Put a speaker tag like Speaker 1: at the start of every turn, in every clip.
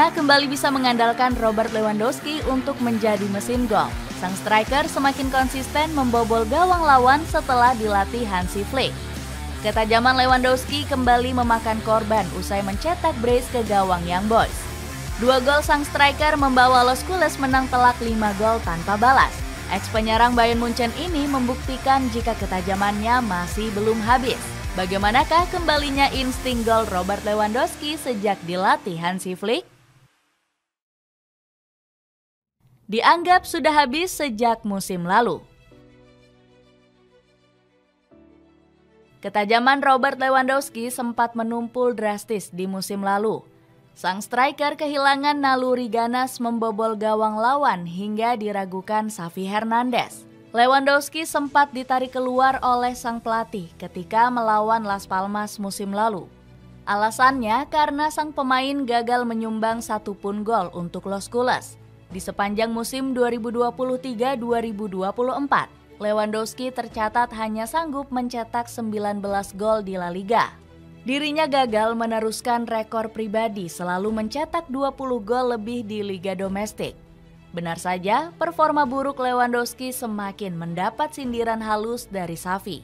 Speaker 1: Barcelona kembali bisa mengandalkan Robert Lewandowski untuk menjadi mesin gol. Sang striker semakin konsisten membobol gawang lawan setelah dilatih Hansi Flick. Ketajaman Lewandowski kembali memakan korban usai mencetak brace ke gawang Young Boys. 2 gol sang striker membawa Los Culés menang telak 5 gol tanpa balas. Ex-penyerang Bayern Munchen ini membuktikan jika ketajamannya masih belum habis. Bagaimanakah kembalinya insting gol Robert Lewandowski sejak dilatih Hansi Flick? Dianggap sudah habis sejak musim lalu. Ketajaman Robert Lewandowski sempat menumpul drastis di musim lalu. Sang striker kehilangan naluri ganas membobol gawang lawan hingga diragukan Xavi Hernandez. Lewandowski sempat ditarik keluar oleh sang pelatih ketika melawan Las Palmas musim lalu. Alasannya karena sang pemain gagal menyumbang satupun gol untuk Los Culés. Di sepanjang musim 2023-2024, Lewandowski tercatat hanya sanggup mencetak 19 gol di La Liga. Dirinya gagal meneruskan rekor pribadi selalu mencetak 20 gol lebih di liga domestik. Benar saja, performa buruk Lewandowski semakin mendapat sindiran halus dari Xavi.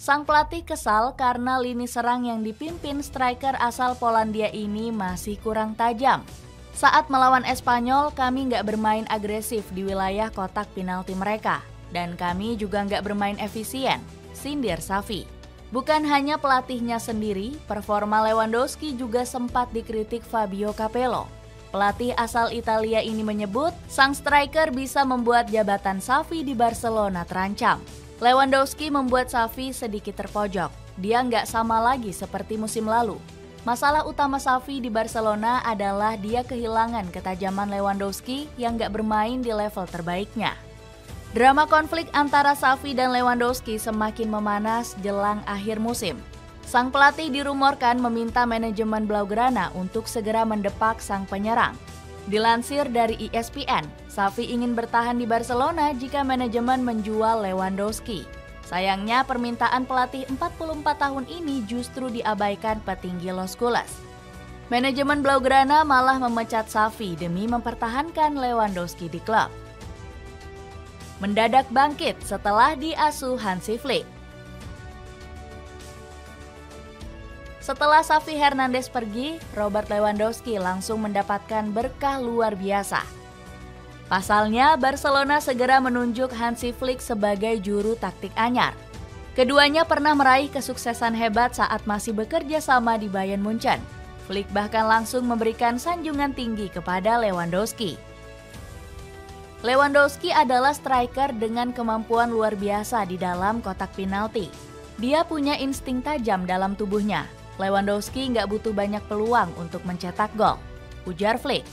Speaker 1: Sang pelatih kesal karena lini serang yang dipimpin striker asal Polandia ini masih kurang tajam. Saat melawan Espanyol, kami nggak bermain agresif di wilayah kotak penalti mereka. Dan kami juga nggak bermain efisien, sindir Xavi. Bukan hanya pelatihnya sendiri, performa Lewandowski juga sempat dikritik Fabio Capello. Pelatih asal Italia ini menyebut, sang striker bisa membuat jabatan Xavi di Barcelona terancam. Lewandowski membuat Xavi sedikit terpojok. Dia nggak sama lagi seperti musim lalu. Masalah utama Xavi di Barcelona adalah dia kehilangan ketajaman Lewandowski yang nggak bermain di level terbaiknya. Drama konflik antara Xavi dan Lewandowski semakin memanas jelang akhir musim. Sang pelatih dirumorkan meminta manajemen Blaugrana untuk segera mendepak sang penyerang. Dilansir dari ESPN, Xavi ingin bertahan di Barcelona jika manajemen menjual Lewandowski. Sayangnya permintaan pelatih 44 tahun ini justru diabaikan petinggi Los Culés. Manajemen Blaugrana malah memecat Xavi demi mempertahankan Lewandowski di klub. Mendadak bangkit setelah diasuh Hansi Flick. Setelah Xavi Hernandez pergi, Robert Lewandowski langsung mendapatkan berkah luar biasa. Pasalnya, Barcelona segera menunjuk Hansi Flick sebagai juru taktik anyar. Keduanya pernah meraih kesuksesan hebat saat masih bekerja sama di Bayern Munchen. Flick bahkan langsung memberikan sanjungan tinggi kepada Lewandowski. Lewandowski adalah striker dengan kemampuan luar biasa di dalam kotak penalti. Dia punya insting tajam dalam tubuhnya. Lewandowski nggak butuh banyak peluang untuk mencetak gol, ujar Flick.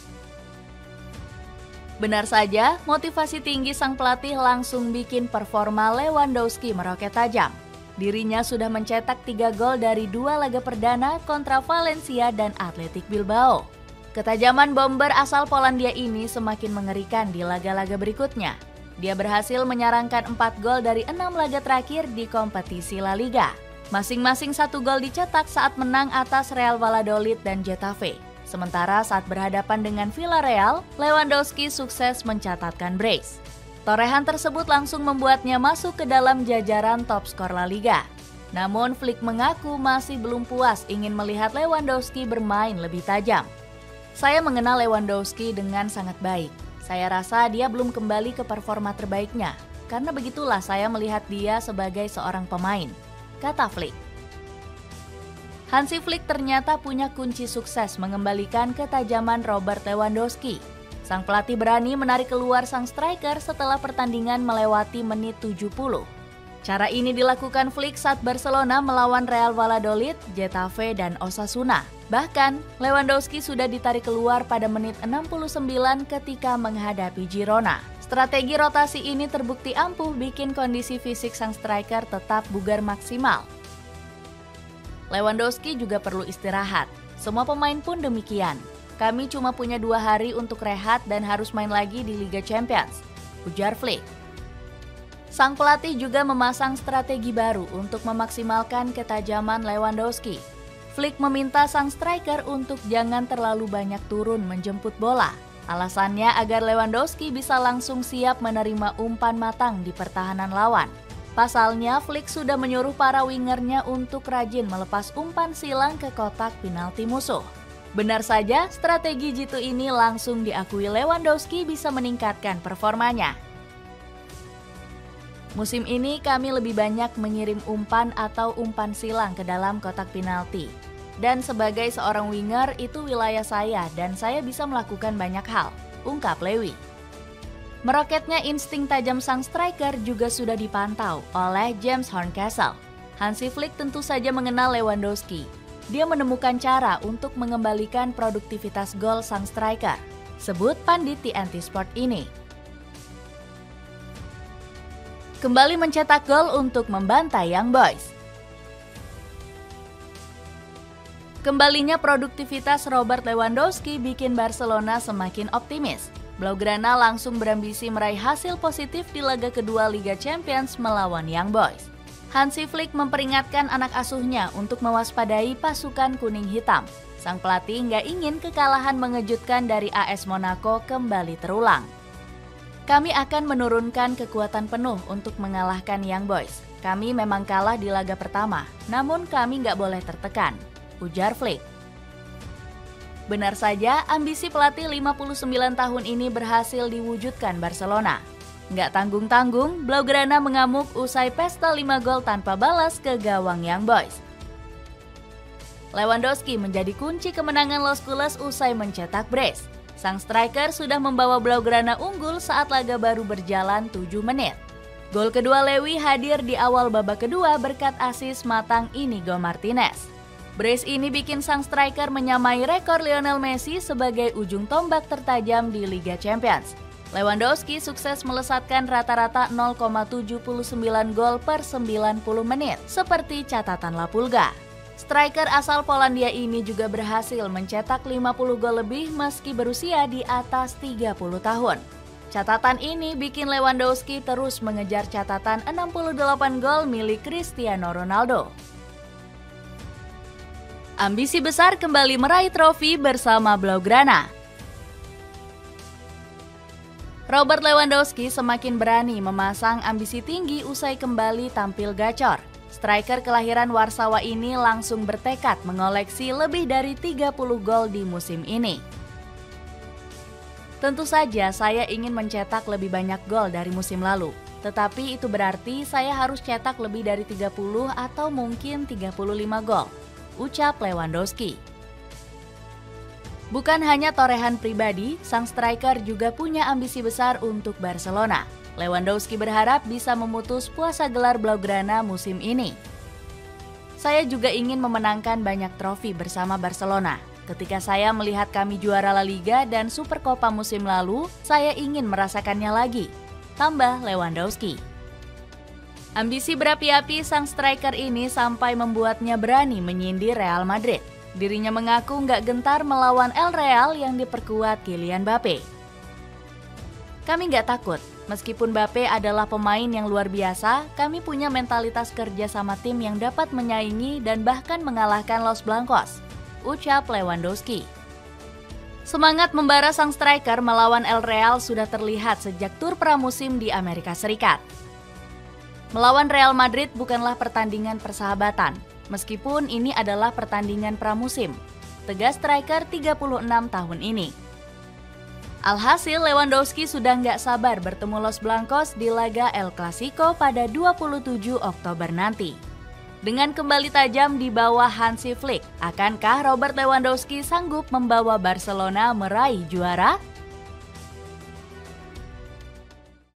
Speaker 1: Benar saja, motivasi tinggi sang pelatih langsung bikin performa Lewandowski meroket tajam. Dirinya sudah mencetak 3 gol dari 2 laga perdana kontra Valencia dan Athletic Bilbao. Ketajaman bomber asal Polandia ini semakin mengerikan di laga-laga berikutnya. Dia berhasil menyarangkan 4 gol dari 6 laga terakhir di kompetisi La Liga. Masing-masing 1 gol dicetak saat menang atas Real Valladolid dan Getafe. Sementara saat berhadapan dengan Villarreal, Lewandowski sukses mencatatkan brace. Torehan tersebut langsung membuatnya masuk ke dalam jajaran top skor La Liga. Namun Flick mengaku masih belum puas ingin melihat Lewandowski bermain lebih tajam. Saya mengenal Lewandowski dengan sangat baik. Saya rasa dia belum kembali ke performa terbaiknya, karena begitulah saya melihat dia sebagai seorang pemain, kata Flick. Hansi Flick ternyata punya kunci sukses mengembalikan ketajaman Robert Lewandowski. Sang pelatih berani menarik keluar sang striker setelah pertandingan melewati menit 70. Cara ini dilakukan Flick saat Barcelona melawan Real Valladolid, Getafe, dan Osasuna. Bahkan, Lewandowski sudah ditarik keluar pada menit 69 ketika menghadapi Girona. Strategi rotasi ini terbukti ampuh bikin kondisi fisik sang striker tetap bugar maksimal. Lewandowski juga perlu istirahat. Semua pemain pun demikian. Kami cuma punya 2 hari untuk rehat dan harus main lagi di Liga Champions, ujar Flick. Sang pelatih juga memasang strategi baru untuk memaksimalkan ketajaman Lewandowski. Flick meminta sang striker untuk jangan terlalu banyak turun menjemput bola. Alasannya agar Lewandowski bisa langsung siap menerima umpan matang di pertahanan lawan. Pasalnya, Flick sudah menyuruh para wingernya untuk rajin melepas umpan silang ke kotak penalti musuh. Benar saja, strategi jitu ini langsung diakui Lewandowski bisa meningkatkan performanya. Musim ini kami lebih banyak mengirim umpan atau umpan silang ke dalam kotak penalti. Dan sebagai seorang winger, itu wilayah saya dan saya bisa melakukan banyak hal, ungkap Lewy. Meroketnya insting tajam sang striker juga sudah dipantau oleh James Horncastle. Hansi Flick tentu saja mengenal Lewandowski. Dia menemukan cara untuk mengembalikan produktivitas gol sang striker, sebut pandit TNT Sport ini. Kembali mencetak gol untuk membantai Young Boys. Kembalinya produktivitas Robert Lewandowski bikin Barcelona semakin optimis. Blaugrana langsung berambisi meraih hasil positif di laga kedua Liga Champions melawan Young Boys. Hansi Flick memperingatkan anak asuhnya untuk mewaspadai pasukan kuning hitam. Sang pelatih nggak ingin kekalahan mengejutkan dari AS Monaco kembali terulang. Kami akan menurunkan kekuatan penuh untuk mengalahkan Young Boys. Kami memang kalah di laga pertama, namun kami nggak boleh tertekan, ujar Flick. Benar saja, ambisi pelatih 59 tahun ini berhasil diwujudkan Barcelona. Nggak tanggung-tanggung, Blaugrana mengamuk usai pesta 5 gol tanpa balas ke gawang Young Boys. Lewandowski menjadi kunci kemenangan Los Culés usai mencetak brace. Sang striker sudah membawa Blaugrana unggul saat laga baru berjalan 7 menit. Gol kedua Lewy hadir di awal babak kedua berkat asis matang Inigo Martinez. Brace ini bikin sang striker menyamai rekor Lionel Messi sebagai ujung tombak tertajam di Liga Champions. Lewandowski sukses melesatkan rata-rata 0,79 gol per 90 menit, seperti catatan La Pulga. Striker asal Polandia ini juga berhasil mencetak 50 gol lebih meski berusia di atas 30 tahun. Catatan ini bikin Lewandowski terus mengejar catatan 68 gol milik Cristiano Ronaldo. Ambisi besar kembali meraih trofi bersama Blaugrana. Robert Lewandowski semakin berani memasang ambisi tinggi usai kembali tampil gacor. Striker kelahiran Warsawa ini langsung bertekad mengoleksi lebih dari 30 gol di musim ini. Tentu saja saya ingin mencetak lebih banyak gol dari musim lalu. Tetapi itu berarti saya harus cetak lebih dari 30 atau mungkin 35 gol, ucap Lewandowski. Bukan hanya torehan pribadi, sang striker juga punya ambisi besar untuk Barcelona. Lewandowski berharap bisa memutus puasa gelar Blaugrana musim ini. Saya juga ingin memenangkan banyak trofi bersama Barcelona. Ketika saya melihat kami juara La Liga dan Supercopa musim lalu, saya ingin merasakannya lagi, tambah Lewandowski. Ambisi berapi-api sang striker ini sampai membuatnya berani menyindir Real Madrid. Dirinya mengaku nggak gentar melawan El Real yang diperkuat Kylian Mbappe. Kami nggak takut, meskipun Mbappe adalah pemain yang luar biasa, kami punya mentalitas kerja sama tim yang dapat menyaingi dan bahkan mengalahkan Los Blancos, ucap Lewandowski. Semangat membara sang striker melawan El Real sudah terlihat sejak tur pramusim di Amerika Serikat. Melawan Real Madrid bukanlah pertandingan persahabatan, meskipun ini adalah pertandingan pramusim, tegas striker 36 tahun ini. Alhasil Lewandowski sudah nggak sabar bertemu Los Blancos di laga El Clasico pada 27 Oktober nanti. Dengan kembali tajam di bawah Hansi Flick, akankah Robert Lewandowski sanggup membawa Barcelona meraih juara?